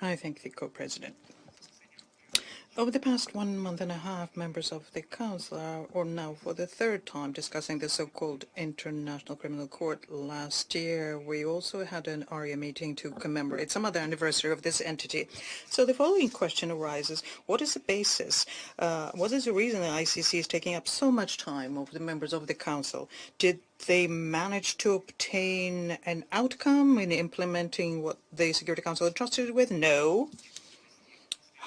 I thank the co-president. Over the past 1.5 months, members of the Council are now for the third time discussing the so-called International Criminal Court. Last year, we also had an Arria meeting to commemorate some other anniversary of this entity. So the following question arises: what is the basis? What is the reason the ICC is taking up so much time of the members of the Council? Did they manage to obtain an outcome in implementing what the Security Council entrusted with? No.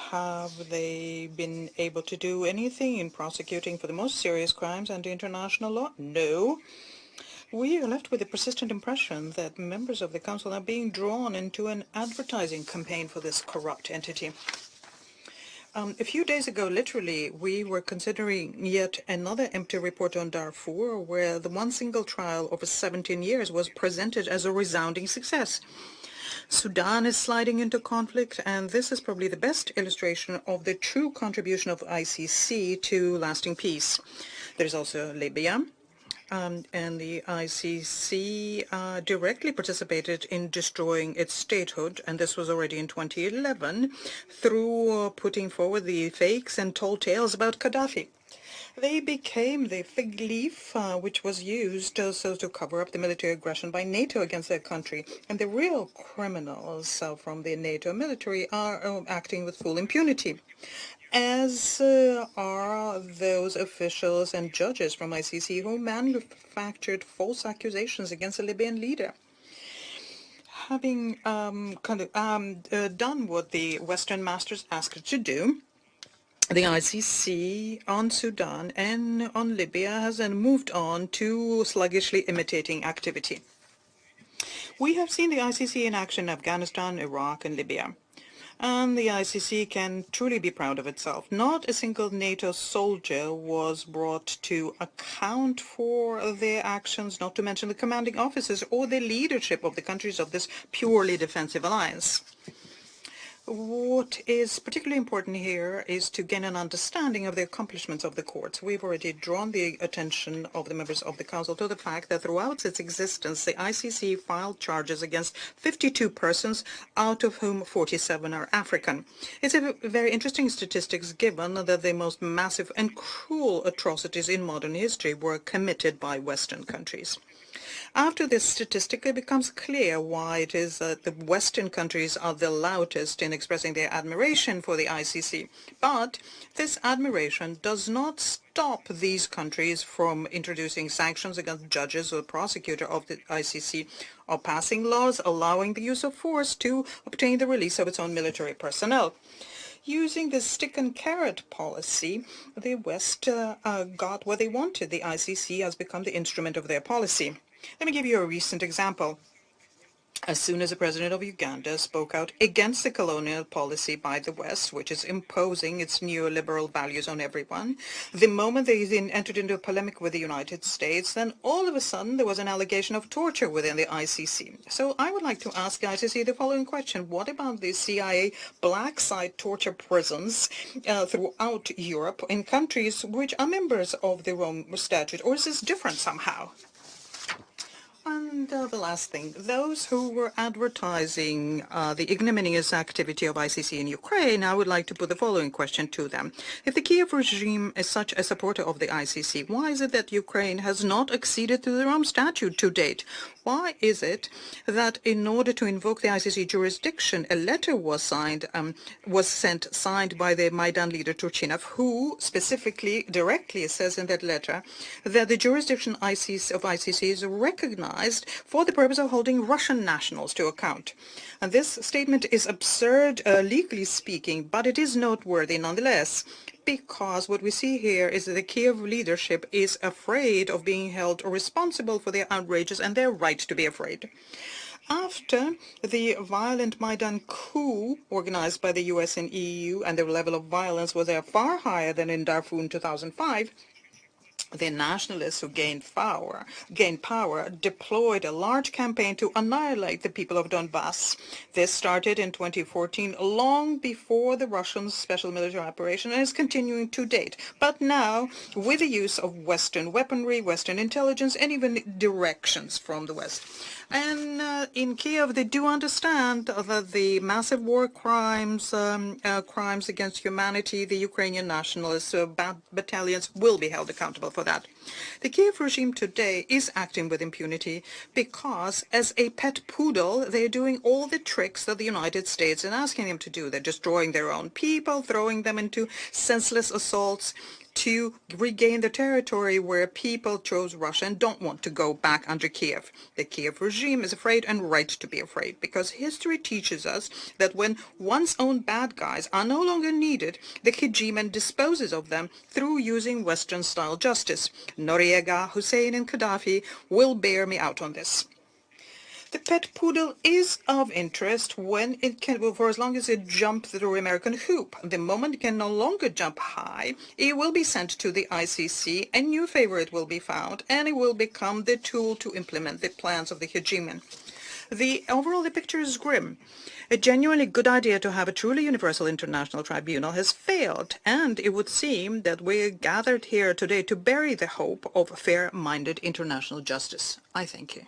Have they been able to do anything in prosecuting for the most serious crimes under international law? No. We are left with the persistent impression that members of the Council are being drawn into an advertising campaign for this corrupt entity. A few days ago, literally, we were considering yet another empty report on Darfur, where the one single trial over 17 years was presented as a resounding success. Sudan is sliding into conflict, and this is probably the best illustration of the true contribution of ICC to lasting peace. There's also Libya, and the ICC directly participated in destroying its statehood, and this was already in 2011, through putting forward the fakes and tall tales about Gaddafi. They became the fig leaf which was used so to cover up the military aggression by NATO against their country. And the real criminals from the NATO military are acting with full impunity, as are those officials and judges from ICC who manufactured false accusations against the Libyan leader. Having done what the Western masters asked it to do, the ICC on Sudan and on Libya has then moved on to sluggishly imitating activity. We have seen the ICC in action in Afghanistan, Iraq, and Libya. And the ICC can truly be proud of itself. Not a single NATO soldier was brought to account for their actions, not to mention the commanding officers or the leadership of the countries of this purely defensive alliance. What is particularly important here is to gain an understanding of the accomplishments of the courts. We've already drawn the attention of the members of the Council to the fact that throughout its existence, the ICC filed charges against 52 persons, out of whom 47 are African. It's a very interesting statistics given that the most massive and cruel atrocities in modern history were committed by Western countries. After this statistic, it becomes clear why it is that the Western countries are the loudest in expressing their admiration for the ICC. But this admiration does not stop these countries from introducing sanctions against judges or prosecutor of the ICC, or passing laws allowing the use of force to obtain the release of its own military personnel. Using the stick and carrot policy, the West got what they wanted. The ICC has become the instrument of their policy. Let me give you a recent example. As soon as the president of Uganda spoke out against the colonial policy by the West, which is imposing its neoliberal values on everyone, the moment they then entered into a polemic with the United States, then all of a sudden there was an allegation of torture within the ICC. So I would like to ask the ICC the following question. What about the CIA black site torture prisons throughout Europe in countries which are members of the Rome Statute, or is this different somehow? And the last thing, those who were advertising the ignominious activity of ICC in Ukraine, I would like to put the following question to them. If the Kiev regime is such a supporter of the ICC, why is it that Ukraine has not acceded to the Rome Statute to date? Why is it that in order to invoke the ICC jurisdiction, a letter was signed by the Maidan leader Turchinov, who specifically, directly says in that letter that the jurisdiction of ICC is recognized for the purpose of holding Russian nationals to account. And this statement is absurd, legally speaking, but it is noteworthy nonetheless, because what we see here is that the Kiev leadership is afraid of being held responsible for their outrages and their right to be afraid. After the violent Maidan coup organized by the US and EU, and the level of violence was there far higher than in Darfur in 2005, The nationalists who gained power deployed a large campaign to annihilate the people of Donbass. This started in 2014, long before the Russian special military operation, and is continuing to date. But now, with the use of Western weaponry, Western intelligence, and even directions from the West. And in Kiev, they do understand that the massive war crimes, crimes against humanity, the Ukrainian nationalist battalions will be held accountable for that. The Kiev regime today is acting with impunity because, as a pet poodle, they're doing all the tricks that the United States is asking them to do. They're destroying their own people, throwing them into senseless assaults to regain the territory where people chose Russia and don't want to go back under Kiev. The Kiev regime is afraid, and right to be afraid, because history teaches us that when one's own bad guys are no longer needed, the hegemon disposes of them through using Western-style justice. Noriega, Hussein, and Gaddafi will bear me out on this. The pet poodle is of interest when it can, well, for as long as it jumps through American hoop. The moment it can no longer jump high, it will be sent to the ICC, a new favorite will be found, and it will become the tool to implement the plans of the hegemon. Overall, the picture is grim. A genuinely good idea to have a truly universal international tribunal has failed, and it would seem that we're gathered here today to bury the hope of fair-minded international justice. I thank you.